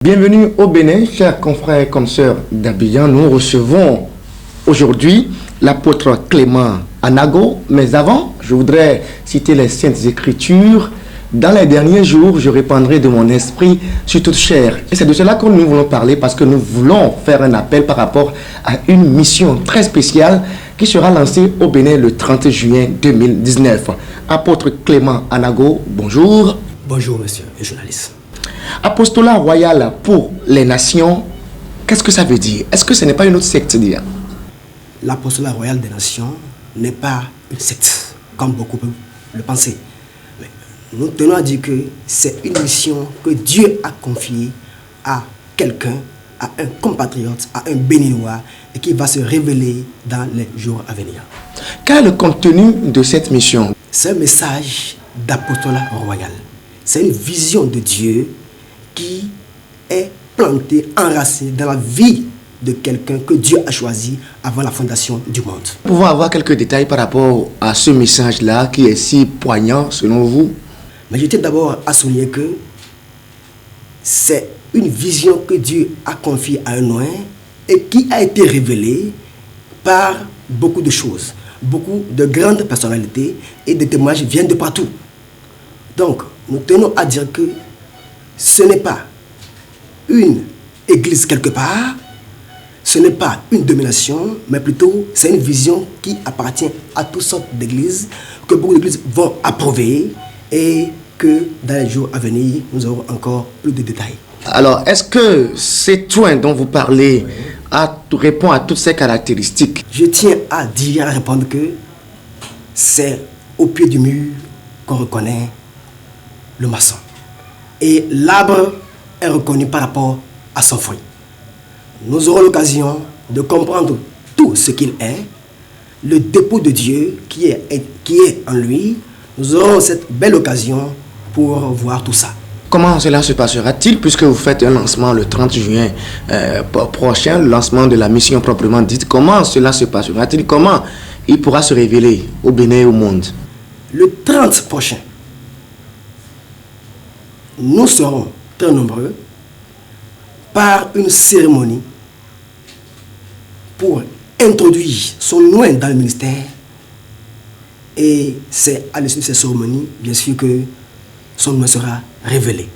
Bienvenue au Bénin, chers confrères et consoeurs d'Abidjan. Nous recevons aujourd'hui l'apôtre Clément Anago. Mais avant, je voudrais citer les Saintes Écritures. Dans les derniers jours, je répandrai de mon esprit sur toute chair. Et c'est de cela que nous voulons parler parce que nous voulons faire un appel par rapport à une mission très spéciale qui sera lancée au Bénin le 30 juin 2019. Apôtre Clément Anago, bonjour. Bonjour, monsieur le journaliste. Apostolat royal pour les nations, qu'est-ce que ça veut dire? Est-ce que ce n'est pas une autre secte dire? L'apostolat royal des nations n'est pas une secte, comme beaucoup peuvent le penser. Mais nous tenons à dire que c'est une mission que Dieu a confiée à quelqu'un, à un compatriote, à un Béninois, et qui va se révéler dans les jours à venir. Quel est le contenu de cette mission? C'est un message d'apostolat royal. C'est une vision de Dieu qui est planté, enraciné dans la vie de quelqu'un que Dieu a choisi avant la fondation du monde. Pouvons avoir quelques détails par rapport à ce message-là qui est si poignant selon vous? Mais je tiens d'abord à souligner que c'est une vision que Dieu a confiée à un loin et qui a été révélée par beaucoup de choses. Beaucoup de grandes personnalités et des témoignages viennent de partout. Donc, nous tenons à dire que ce n'est pas une église quelque part, ce n'est pas une domination, mais plutôt c'est une vision qui appartient à toutes sortes d'églises, que beaucoup d'églises vont approuver et que dans les jours à venir, nous aurons encore plus de détails. Alors, est-ce que ces soins dont vous parlez répond à toutes ces caractéristiques? Je tiens à dire, à répondre que c'est au pied du mur qu'on reconnaît le maçon. Et l'arbre est reconnu par rapport à son fruit. Nous aurons l'occasion de comprendre tout ce qu'il est, le dépôt de Dieu qui est en lui. Nous aurons cette belle occasion pour voir tout ça. Comment cela se passera-t-il puisque vous faites un lancement le 30 juin prochain, le lancement de la mission proprement dite? Comment cela se passera-t-il? Comment il pourra se révéler au Bénin et au monde? Le 30 prochain, nous serons très nombreux par une cérémonie pour introduire son loin dans le ministère. Et c'est à l'issue de cette cérémonie, bien sûr, que son nom sera révélé.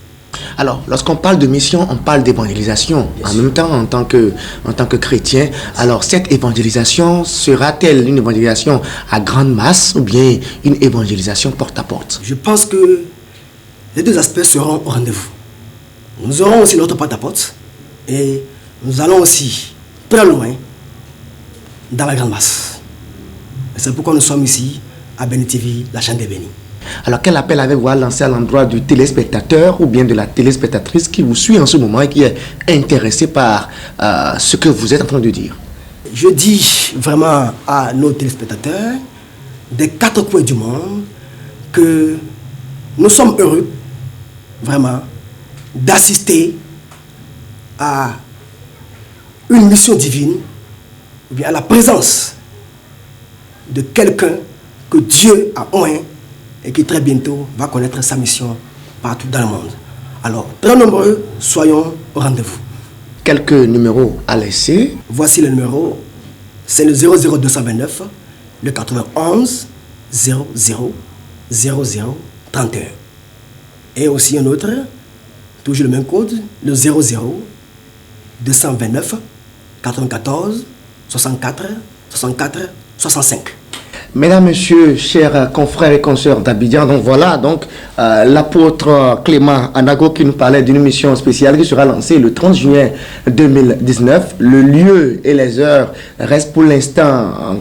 Alors, lorsqu'on parle de mission, on parle d'évangélisation. En même temps, en tant que chrétien, alors cette évangélisation sera-t-elle une évangélisation à grande masse ou bien une évangélisation porte à porte? Je pense que les deux aspects seront au rendez-vous. Nous aurons aussi notre porte-à-porte et nous allons aussi très loin dans la grande masse. C'est pourquoi nous sommes ici à Béni TV, la chaîne des bénis. Alors, quel appel avez-vous à lancer à l'endroit du téléspectateur ou bien de la téléspectatrice qui vous suit en ce moment et qui est intéressé par ce que vous êtes en train de dire? Je dis vraiment à nos téléspectateurs des quatre coins du monde que nous sommes heureux vraiment d'assister à une mission divine ou bien à la présence de quelqu'un que Dieu a oint et qui très bientôt va connaître sa mission partout dans le monde. Alors, très nombreux, soyons au rendez-vous. Quelques numéros à laisser. Voici le numéro, c'est le 00229, le 91 00 00 31. Et aussi un autre, toujours le même code, le 00 229 94 64 64 65. Mesdames, Messieurs, chers confrères et consoeurs d'Abidjan, donc voilà l'apôtre Clément Anago qui nous parlait d'une mission spéciale qui sera lancée le 30 juin 2019. Le lieu et les heures restent pour l'instant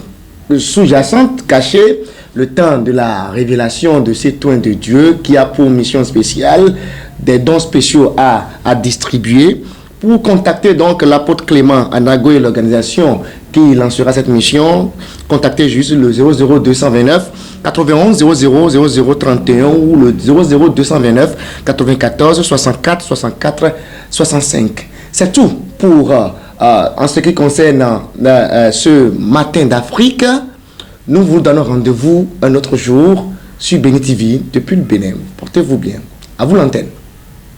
sous-jacentes, cachées, le temps de la révélation de ces soins de Dieu qui a pour mission spéciale des dons spéciaux à distribuer. Pour contacter donc l'apôtre Clément Anago et l'organisation qui lancera cette mission, contactez juste le 00229 91 00 00 31 ou le 00229 94 64 64 65. C'est tout pour en ce qui concerne ce matin d'Afrique. Nous vous donnons rendez-vous un autre jour sur Béni TV depuis le Bénin. Portez-vous bien. À vous l'antenne.